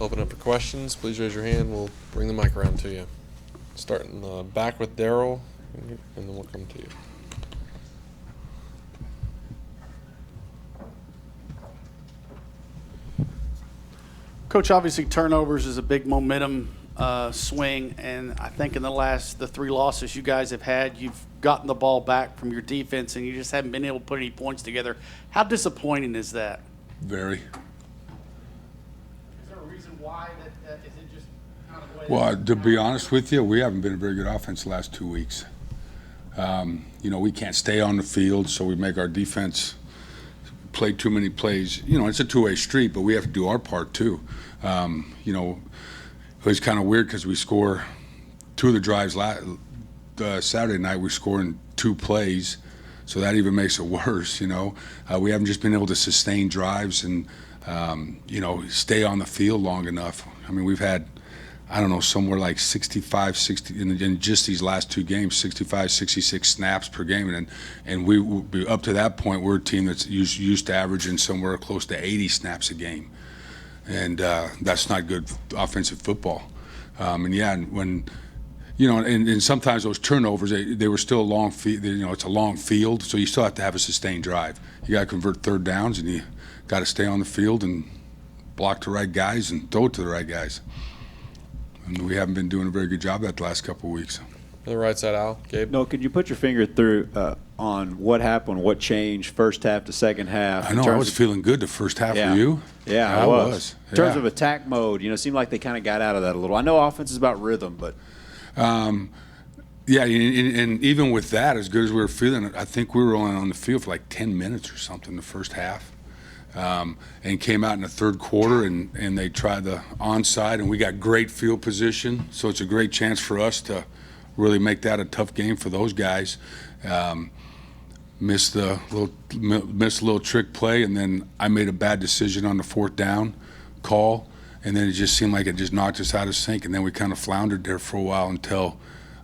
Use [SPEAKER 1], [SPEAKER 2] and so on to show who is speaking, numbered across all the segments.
[SPEAKER 1] Open up for questions. Please raise your hand. We'll bring the mic around to you. Starting back with Daryl, and then we'll come to you.
[SPEAKER 2] Coach, obviously turnovers is a big momentum swing, and I think in the 3 losses you guys have had, you've gotten the ball back from your defense, and you just haven't been able to put any points together. How disappointing is that?
[SPEAKER 3] Very.
[SPEAKER 2] Is there a reason why that is it just kind of the way?
[SPEAKER 3] Well, to be honest with you, we haven't been a very good offense the last 2 weeks. We can't stay on the field, so we make our defense play too many plays. It's a two-way street, but we have to do our part too. It was kind of weird because we score 2 of the drives Saturday night. We score in 2 plays, so that even makes it worse. We haven't just been able to sustain drives and stay on the field long enough. I mean, we've had, I don't know, somewhere like 65, 60 in just these last 2 games, 65, 66 snaps per game, and we up to that point we're a team that's used to averaging somewhere close to 80 snaps a game, and that's not good offensive football. And sometimes those turnovers they were still a long field. It's a long field, so you still have to have a sustained drive. You got to convert third downs, and you got to stay on the field and block the right guys and throw it to the right guys. And we haven't been doing a very good job that the last couple of weeks.
[SPEAKER 1] On the right side, Al. Gabe.
[SPEAKER 4] No, could you put your finger through on what happened, what changed first half to second half?
[SPEAKER 3] I know, I was feeling good the first half for you.
[SPEAKER 4] Yeah, I was. In terms of attack mode, it seemed like they kind of got out of that a little. I know offense is about rhythm, but.
[SPEAKER 3] And even with that, as good as we were feeling, I think we were only on the field for like 10 minutes or something the first half. And came out in the third quarter, and they tried the onside, and we got great field position, so it's a great chance for us to really make that a tough game for those guys. Missed a little trick play, and then I made a bad decision on the 4th down call, and then it just seemed like it just knocked us out of sync, and then we kind of floundered there for a while until,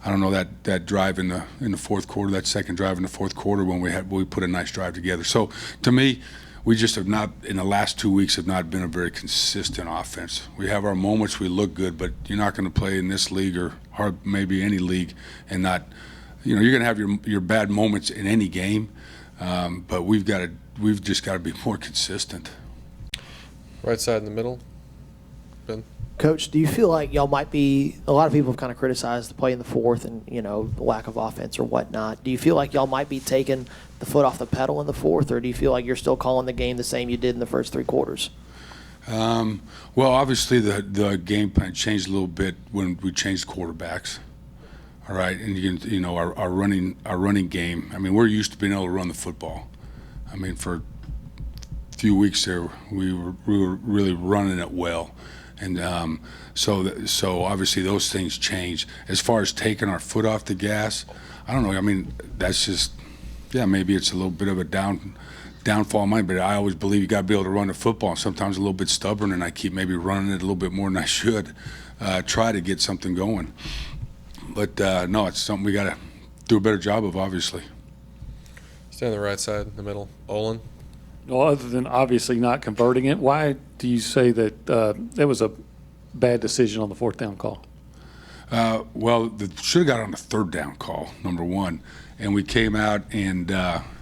[SPEAKER 3] I don't know, that drive in the fourth quarter, that second drive in the fourth quarter when we put a nice drive together. So to me, we just have not, in the last 2 weeks, have not been a very consistent offense. We have our moments, we look good, but you're not going to play in this league or maybe any league and not, you're going to have your bad moments in any game, but we've just got to be more consistent.
[SPEAKER 1] Right side in the middle. Ben.
[SPEAKER 5] Coach, do you feel like y'all might be – a lot of people have kind of criticized the play in the fourth and, the lack of offense or whatnot. Do you feel like y'all might be taking the foot off the pedal in the fourth, or do you feel like you're still calling the game the same you did in the first 3 quarters?
[SPEAKER 3] Well, obviously the game plan changed a little bit when we changed quarterbacks. All right, and our running game. I mean, we're used to being able to run the football. I mean, for a few weeks there, we were really running it well. And so obviously those things change. As far as taking our foot off the gas, I don't know. I mean, that's just, maybe it's a little bit of a downfall of mine, but I always believe you got to be able to run the football. Sometimes a little bit stubborn, and I keep maybe running it a little bit more than I should, try to get something going. But no, it's something we got to do a better job of, obviously.
[SPEAKER 1] Stay on the right side in the middle. Olin.
[SPEAKER 6] Well, other than obviously not converting it, why do you say that that was a bad decision on the 4th down call?
[SPEAKER 3] Well, should have got on the 3rd down call, number one, and we came out and it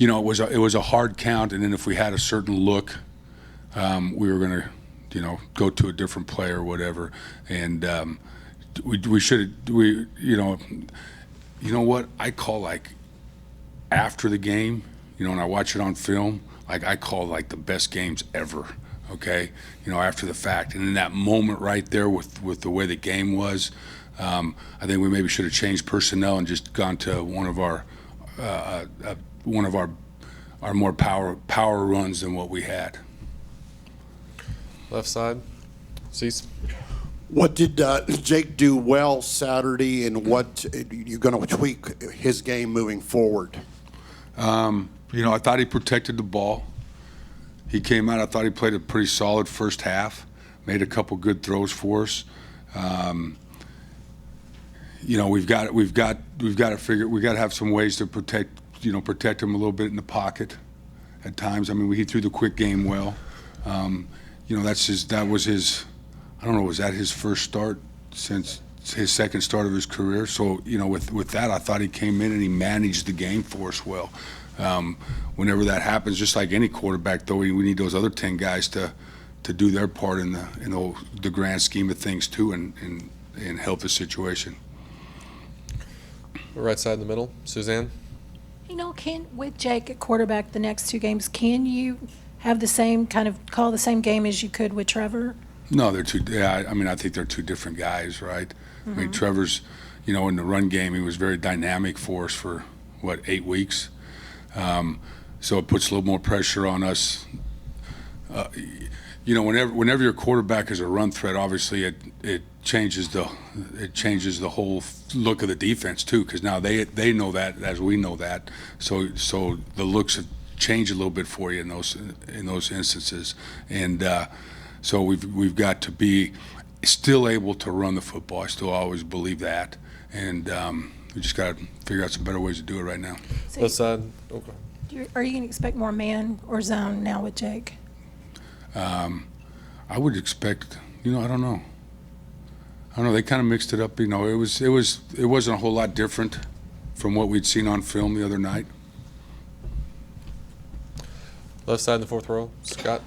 [SPEAKER 3] was a hard count, and then if we had a certain look, we were going to go to a different play or whatever, and we should what I call like after the game. And I watch it on film, like I call like the best games ever, okay? After the fact. And in that moment right there with the way the game was, I think we maybe should have changed personnel and just gone to one of our more power runs than what we had.
[SPEAKER 1] Left side. Cease.
[SPEAKER 7] What did Jake do well Saturday, and what you're going to tweak his game moving forward?
[SPEAKER 3] I thought he protected the ball. He came out. I thought he played a pretty solid first half. Made a couple good throws for us. We've got to figure. We got to have some ways to protect him a little bit in the pocket at times. I mean, he threw the quick game well. you know, that was his, I don't know, was that his first start since his second start of his career? So, you know, with that, I thought he came in and he managed the game for us well. Whenever that happens, just like any quarterback, though, we need those other 10 guys to do their part in the grand scheme of things too, and help the situation.
[SPEAKER 1] Right side in the middle, Suzanne.
[SPEAKER 8] You know, with Jake at quarterback the next two games, can you have the same kind of call the same game as you could with Trevor?
[SPEAKER 3] No, they're two. Yeah, I mean, I think they're two different guys, right? I mean, Trevor's, you know, in the run game, he was very dynamic for us for 8 weeks. So it puts a little more pressure on us. You know, whenever your quarterback is a run threat, obviously it changes the whole look of the defense too, because now they know that as we know that. So the looks have changed a little bit for you in those instances, and so we've got to be still able to run the football. I still always believe that, and we just got to figure out some better ways to do it right now.
[SPEAKER 1] Left side. Okay.
[SPEAKER 8] Are you going to expect more man or zone now with Jake?
[SPEAKER 3] I would expect, you know, I don't know. They kind of mixed it up. You know, it wasn't a whole lot different from what we'd seen on film the other night.
[SPEAKER 1] Left side in the fourth row, Scott.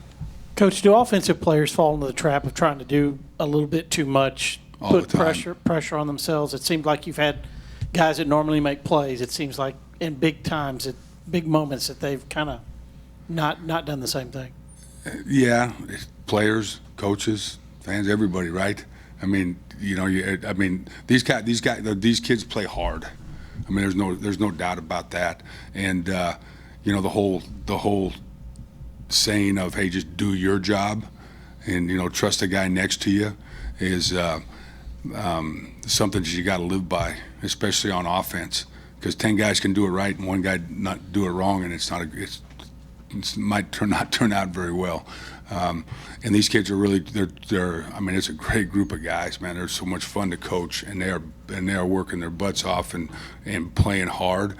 [SPEAKER 9] Coach, do offensive players fall into the trap of trying to do a little bit too much,
[SPEAKER 3] All the
[SPEAKER 9] put
[SPEAKER 3] time.
[SPEAKER 9] pressure on themselves? It seems like you've had guys that normally make plays. It seems like in big moments that they've kind of not done the same thing.
[SPEAKER 3] Yeah, players, coaches, fans, everybody, right? I mean, you know, these kids play hard. I mean, there's no doubt about that. And you know, the whole saying of, hey, just do your job, and you know, trust the guy next to you is something that you got to live by, especially on offense, because 10 guys can do it right and one guy not do it wrong, and it might not turn out very well. And these kids are really, I mean, it's a great group of guys, man. They're so much fun to coach, and they are working their butts off and playing hard.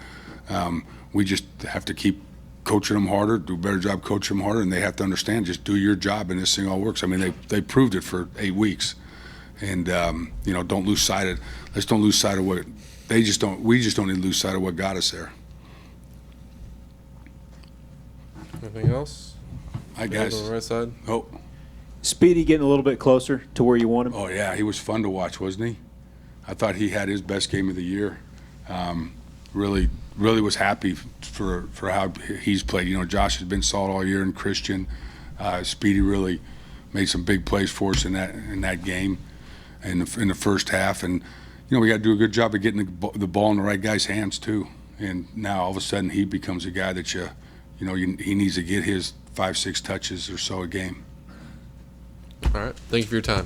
[SPEAKER 3] We just have to keep coaching them harder, do a better job coaching them harder, and they have to understand, just do your job and this thing all works. I mean, they proved it for 8 weeks, and you know, let's don't lose sight of what we just don't need to lose sight of what got us there.
[SPEAKER 1] Anything else?
[SPEAKER 3] I guess.
[SPEAKER 1] On the right side.
[SPEAKER 3] Oh.
[SPEAKER 4] Speedy getting a little bit closer to where you want him.
[SPEAKER 3] Oh yeah, he was fun to watch, wasn't he? I thought he had his best game of the year. Really was happy for how he's played. You know, Josh has been solid all year, and Christian, Speedy really made some big plays for us in that game, in the first half. And you know, we got to do a good job of getting the ball in the right guy's hands too. And now all of a sudden he becomes a guy that he needs to get his 5-6 touches or so a game.
[SPEAKER 1] All right. Thank you for your time.